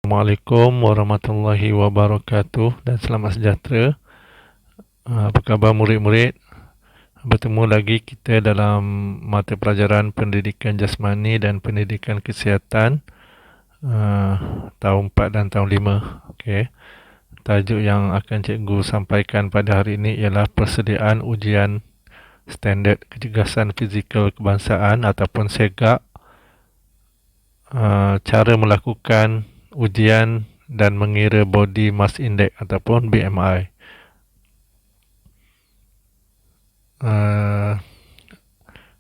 Assalamualaikum warahmatullahi wabarakatuh dan selamat sejahtera. Apa khabar murid-murid? Bertemu lagi kita dalam mata pelajaran pendidikan jasmani dan pendidikan kesihatan tahun 4 dan tahun 5. Okey. Tajuk yang akan cikgu sampaikan pada hari ini ialah persediaan ujian standard kecergasan fizikal kebangsaan ataupun SEGAK, cara melakukan ujian dan mengira body mass index ataupun BMI.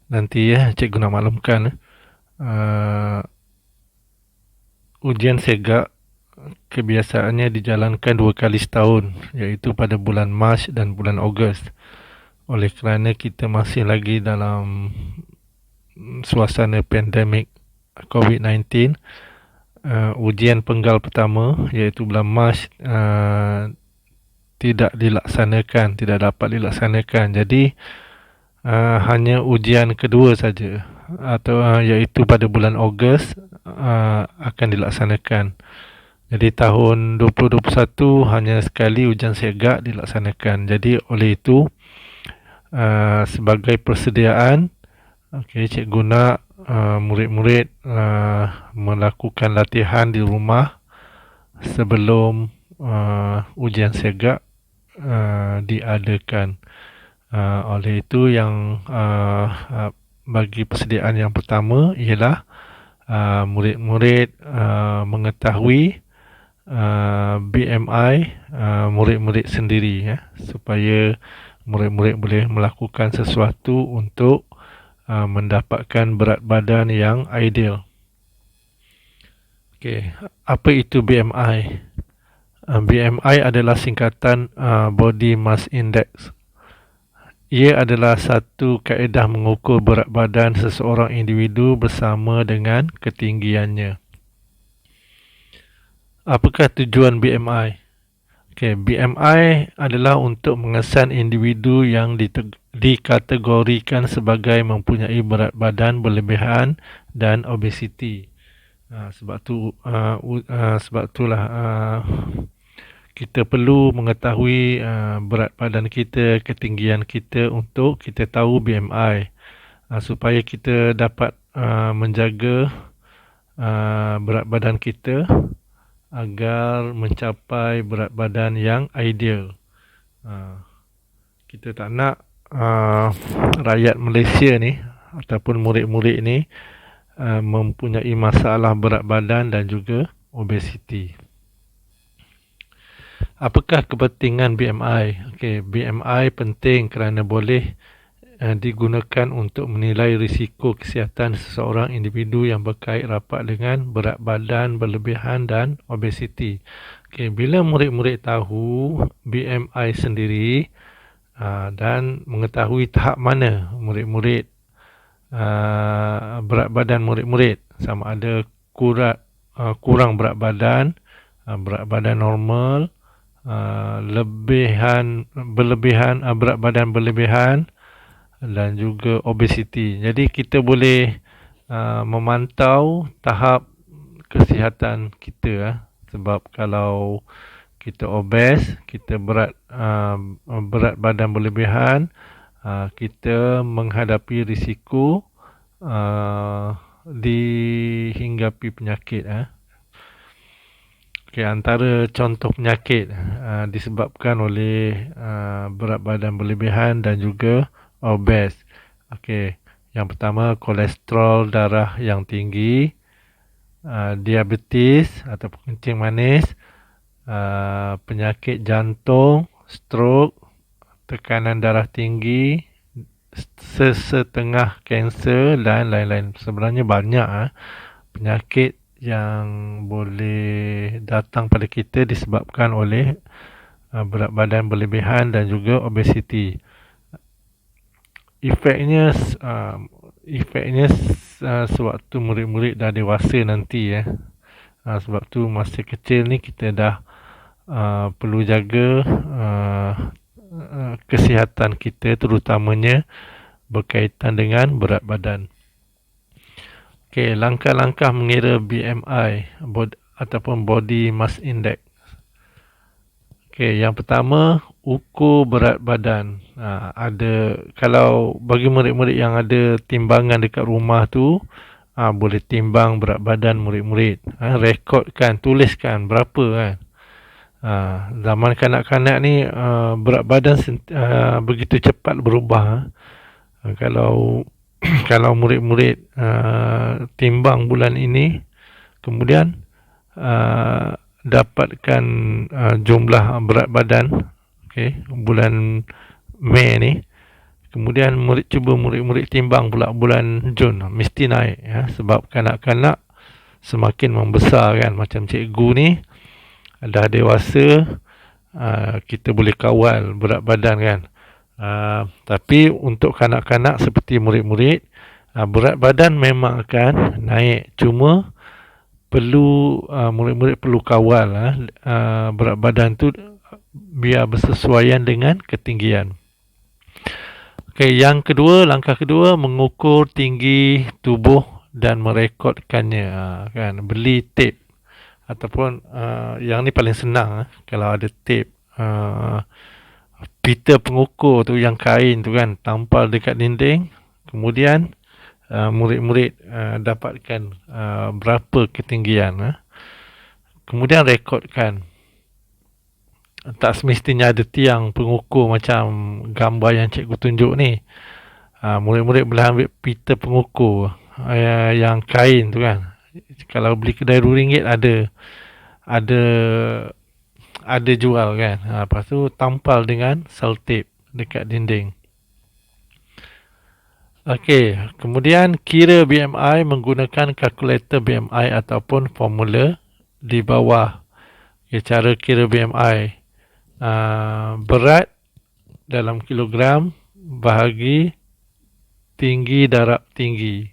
Nanti cikgu nak maklumkan ujian SEGAK kebiasaannya dijalankan 2 kali setahun, iaitu pada bulan Mac dan bulan Ogos. Oleh kerana kita masih lagi dalam suasana pandemik COVID-19, ujian penggal pertama iaitu bulan Mac tidak dapat dilaksanakan. Jadi hanya ujian kedua saja atau iaitu pada bulan Ogos akan dilaksanakan. Jadi tahun 2021 hanya sekali ujian SEGAK dilaksanakan. Jadi oleh itu sebagai persediaan, cikgu nak murid-murid melakukan latihan di rumah sebelum ujian SEGAK diadakan. Oleh itu yang bagi persediaan yang pertama ialah murid-murid mengetahui BMI murid-murid sendiri, supaya murid-murid boleh melakukan sesuatu untuk mendapatkan berat badan yang ideal. Apa itu BMI? BMI adalah singkatan Body Mass Index. Ia adalah satu kaedah mengukur berat badan seseorang individu bersama dengan ketinggiannya. Apakah tujuan BMI? BMI adalah untuk mengesan individu yang dikategorikan sebagai mempunyai berat badan berlebihan dan obesiti. Sebab itulah kita perlu mengetahui berat badan kita, ketinggian kita untuk kita tahu BMI, supaya kita dapat menjaga berat badan kita agar mencapai berat badan yang ideal. Kita tak nak rakyat Malaysia ni ataupun murid-murid ni mempunyai masalah berat badan dan juga obesiti. Apakah kepentingan BMI? BMI penting kerana boleh digunakan untuk menilai risiko kesihatan seseorang individu yang berkait rapat dengan berat badan berlebihan dan obesiti. Bila murid-murid tahu BMI sendiri dan mengetahui tahap mana murid-murid berat badan murid-murid, sama ada kurang berat badan normal, berlebihan berat badan berlebihan dan juga obesiti. Jadi kita boleh memantau tahap kesihatan kita, sebab kalau kita obes, kita berat badan berlebihan, kita menghadapi risiko dihinggapi penyakit. Antara contoh penyakit disebabkan oleh berat badan berlebihan dan juga obes. Yang pertama, kolesterol darah yang tinggi, diabetes ataupun kencing manis, penyakit jantung, stroke, tekanan darah tinggi, sesetengah kanser dan lain-lain. Sebenarnya banyak penyakit yang boleh datang pada kita disebabkan oleh berat badan berlebihan dan juga obesiti. Efeknya sewaktu murid-murid dah dewasa nanti, sebab tu masa kecil ni kita dah perlu jaga kesihatan kita, terutamanya berkaitan dengan berat badan. Langkah-langkah mengira BMI ataupun body mass index. Okey, yang pertama ukur berat badan. Ada, kalau bagi murid-murid yang ada timbangan dekat rumah tu, boleh timbang berat badan murid-murid. Rekodkan, tuliskan berapa kan. Zaman kanak-kanak ni berat badan begitu cepat berubah. Kalau kalau murid-murid timbang bulan ini, kemudian dapatkan jumlah berat badan, bulan Mei ni, kemudian murid-murid timbang pula bulan Jun, mesti naik ya, sebab kanak-kanak semakin membesar kan. Macam cikgu ni dah dewasa, kita boleh kawal berat badan kan. Tapi untuk kanak-kanak seperti murid-murid, berat badan memang akan naik, cuma perlu murid-murid perlu kawal berat badan tu biar bersesuaian dengan ketinggian. Okey, yang kedua, langkah kedua, mengukur tinggi tubuh dan merekodkannya. Kan, beli tape ataupun yang ni paling senang, kalau ada tape, pita pengukur tu, yang kain tu kan, tampal dekat dinding, kemudian murid-murid dapatkan berapa ketinggian, kemudian rekodkan. Tak semestinya ada tiang pengukur macam gambar yang cikgu tunjuk ni. Murid-murid boleh ambil pita pengukur yang kain tu kan. Kalau beli kedai RM2 ada jual kan. Lepas tu tampal dengan selotip dekat dinding. Okey, kemudian kira BMI menggunakan kalkulator BMI ataupun formula di bawah. Cara kira BMI, berat dalam kilogram bahagi tinggi darab tinggi.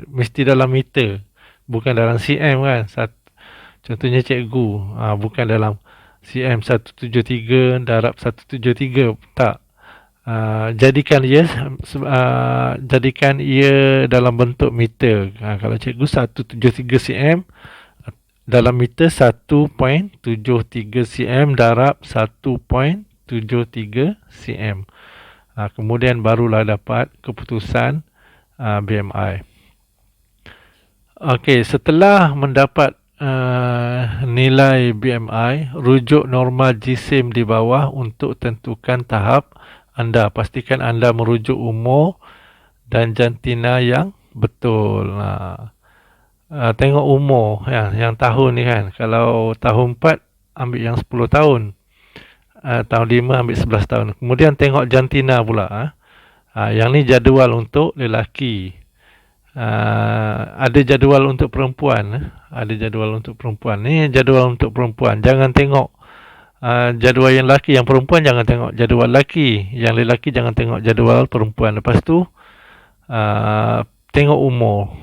Mesti dalam meter, bukan dalam cm kan. Contohnya cikgu, bukan dalam cm 173 darab 173, tak. Jadikan ia dalam bentuk meter. Kalau cikgu 173 cm, dalam meter 1.73 cm darab 1.73 cm. Kemudian barulah dapat keputusan BMI. Okey, setelah mendapat nilai BMI, rujuk normal jisim di bawah untuk tentukan tahap anda. Pastikan anda merujuk umur dan jantina yang betul. Tengok umur yang tahun ni kan. Kalau tahun 4 ambil yang 10 tahun, tahun 5 ambil 11 tahun. Kemudian tengok jantina pula. Yang ni jadual untuk lelaki. Ada jadual untuk perempuan. Ada jadual untuk perempuan. Ni jadual untuk perempuan. Jangan tengok jadual yang lelaki. Yang perempuan jangan tengok jadual lelaki. Yang lelaki jangan tengok jadual perempuan. Lepas tu tengok umur.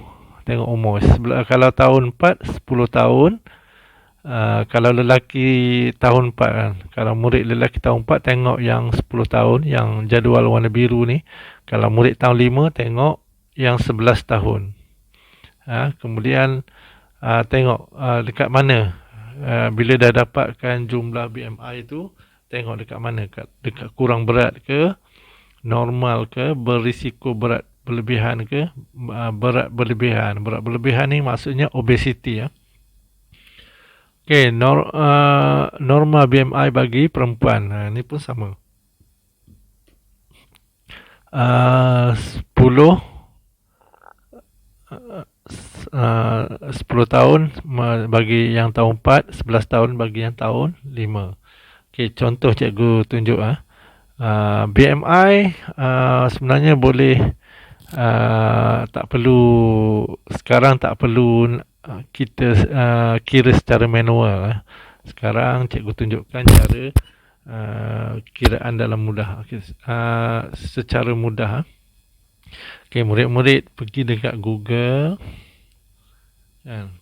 Kalau tahun 4, 10 tahun. Kalau lelaki tahun 4 kan. Kalau murid lelaki tahun 4, tengok yang 10 tahun, yang jadual warna biru ni. Kalau murid tahun 5, tengok yang 11 tahun. Kemudian tengok dekat mana. Bila dah dapatkan jumlah BMI tu, tengok dekat mana. Dekat kurang berat ke, normal ke, berisiko berat berlebihan ke, berat berlebihan. Berat berlebihan ni maksudnya obesity. Okey, normal BMI bagi perempuan. Ni pun sama. 10 tahun bagi yang tahun 4, 11 tahun bagi yang tahun 5. Okey, contoh cikgu tunjuk. BMI sebenarnya boleh, sekarang tak perlu kita kira secara manual. Sekarang cikgu tunjukkan cara kiraan dalam mudah, secara mudah. Okey, murid-murid pergi dekat Google.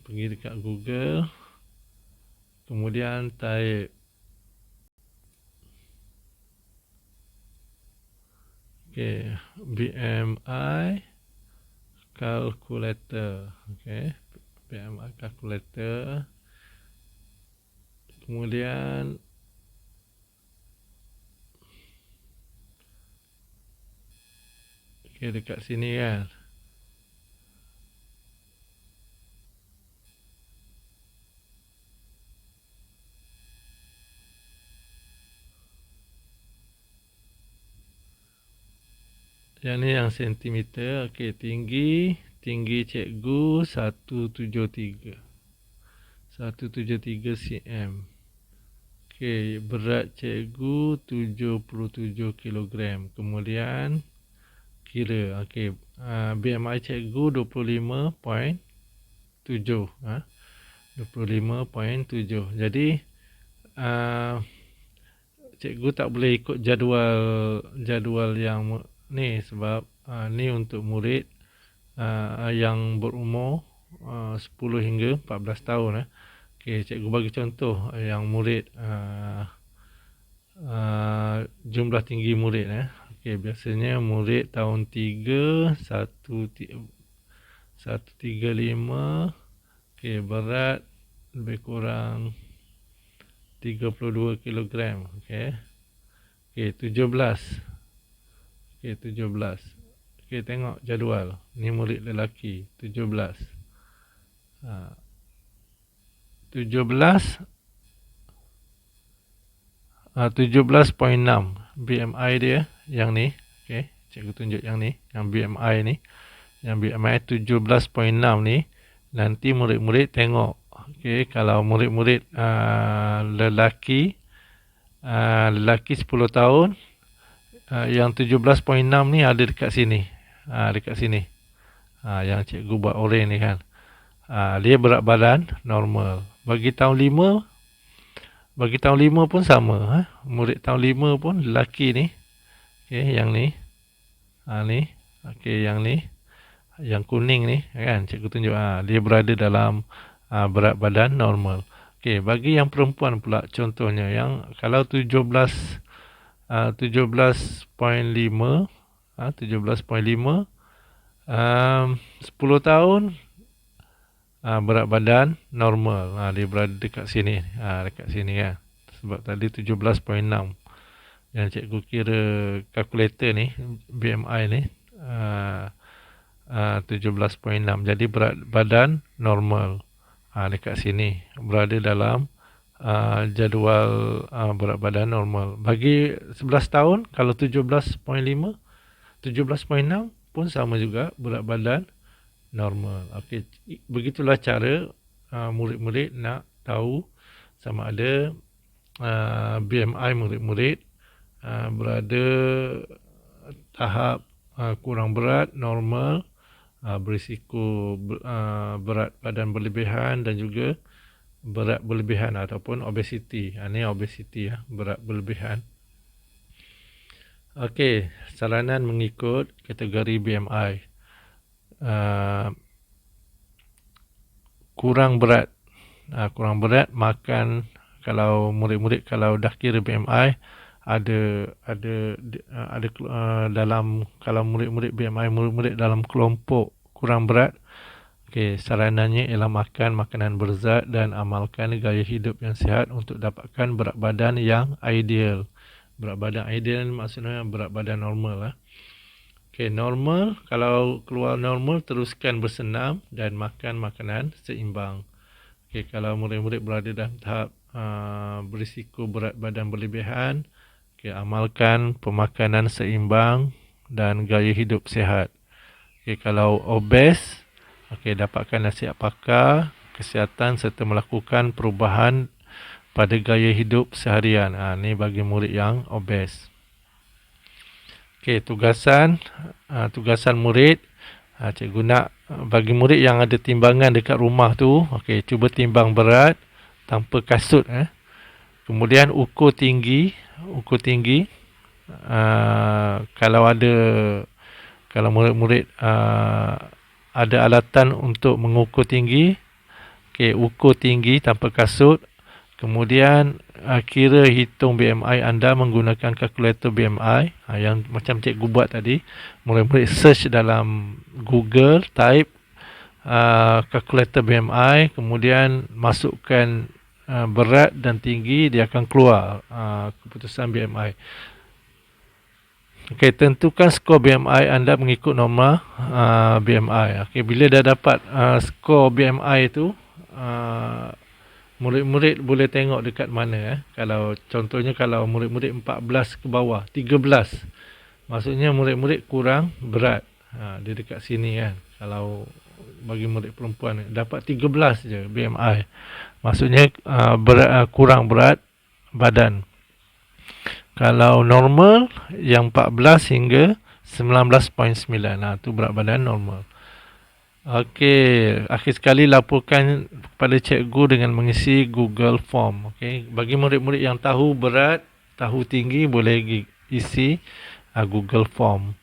Pergi dekat Google. Kemudian type BMI calculator. BMI calculator. kemudian dekat sini kan. Yang ni yang sentimeter. Okey, tinggi cikgu 173 cm. Okey, berat cikgu 77 kilogram. Kemudian kira, okey, BMI cikgu 25.7, 25.7. Jadi cikgu tak boleh ikut jadual yang ni sebab ni untuk murid yang berumur 10 hingga 14 tahun. Okey, cikgu bagi contoh yang murid jumlah tinggi murid. Okey, biasanya murid tahun 3 135. Okey, berat lebih kurang 32 kilogram. Okey, 17. Okey, 17. Okey, tengok jadual. Ni murid lelaki, 17. 17.6 BMI dia yang ni. Okey, cikgu tunjuk yang ni, yang BMI ni. Yang BMI 17.6 ni, nanti murid-murid tengok. Okey, kalau murid-murid lelaki 10 tahun, yang 17.6 ni ada dekat sini. Dekat sini. Yang cikgu buat oren ni kan. Dia berat badan normal. Bagi tahun 5 pun sama. Murid tahun 5 pun lelaki ni. Okey, yang ni. Ni. Okey, yang ni. Yang kuning ni kan, cikgu tunjuk. Dia berada dalam berat badan normal. Okey, bagi yang perempuan pula, contohnya yang kalau 17.5 10 tahun, berat badan normal. Dia berada dekat sini. Dekat sini kan. Sebab tadi 17.6. Yang cikgu kira kalkulator ni, BMI ni 17.6. Jadi berat badan normal. Dekat sini. Berada dalam jadual berat badan normal. Bagi 11 tahun, kalau 17.5, 17.6 pun sama juga, berat badan normal. Okey, begitulah cara murid-murid nak tahu sama ada BMI murid-murid berada tahap kurang berat, normal, berisiko berat badan berlebihan dan juga berat berlebihan ataupun obesiti. Ini obesiti, berat berlebihan. Okey, saranan mengikut kategori BMI. Kurang berat. Kurang berat makan, kalau murid-murid kalau dah kira BMI ada dalam, kalau murid-murid BMI murid-murid dalam kelompok kurang berat. Okey, saranannya ialah makan makanan berzat dan amalkan gaya hidup yang sihat untuk dapatkan berat badan yang ideal. Berat badan ideal maksudnya berat badan normal. Okey, normal, kalau keluar normal teruskan bersenam dan makan makanan seimbang. Okey, kalau murid-murid berada dalam tahap berisiko berat badan berlebihan, okey, amalkan pemakanan seimbang dan gaya hidup sihat. Okey, kalau obes, okey, dapatkan nasihat pakar kesihatan serta melakukan perubahan pada gaya hidup seharian. Ni bagi murid yang obes. Okey, tugasan murid. Cikgu nak bagi murid yang ada timbangan dekat rumah tu, okey, cuba timbang berat tanpa kasut. Kemudian ukur tinggi. Kalau murid-murid ada alatan untuk mengukur tinggi, okey, ukur tinggi tanpa kasut. Kemudian kira hitung BMI anda menggunakan kalkulator BMI yang macam cikgu buat tadi. Murid-murid search dalam Google, type kalkulator BMI, kemudian masukkan berat dan tinggi, dia akan keluar keputusan BMI. Okey, tentukan skor BMI anda mengikut norma BMI. Okey, bila dah dapat skor BMI itu, murid-murid boleh tengok dekat mana. Kalau contohnya kalau murid-murid 14 ke bawah, 13, maksudnya murid-murid kurang berat. Dia dekat sini kan. Kalau bagi murid perempuan dapat 13 je BMI, maksudnya kurang berat badan. Kalau normal yang 14 hingga 19.9, tu berat badan normal. Okey, akhir sekali laporkan kepada cikgu dengan mengisi Google Form. Okey, bagi murid-murid yang tahu berat, tahu tinggi, boleh isi Google Form.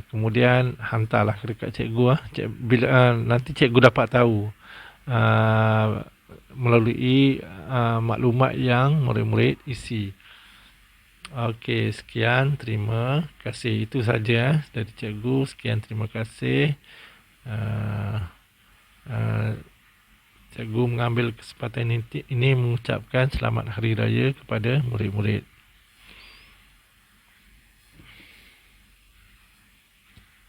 Kemudian hantarlah dekat cikgu. Bila nanti cikgu dapat tahu melalui maklumat yang murid-murid isi. Okey, sekian, terima kasih. Itu saja dari cikgu. Sekian, terima kasih. Cikgu mengambil kesempatan ini mengucapkan selamat hari raya kepada murid-murid.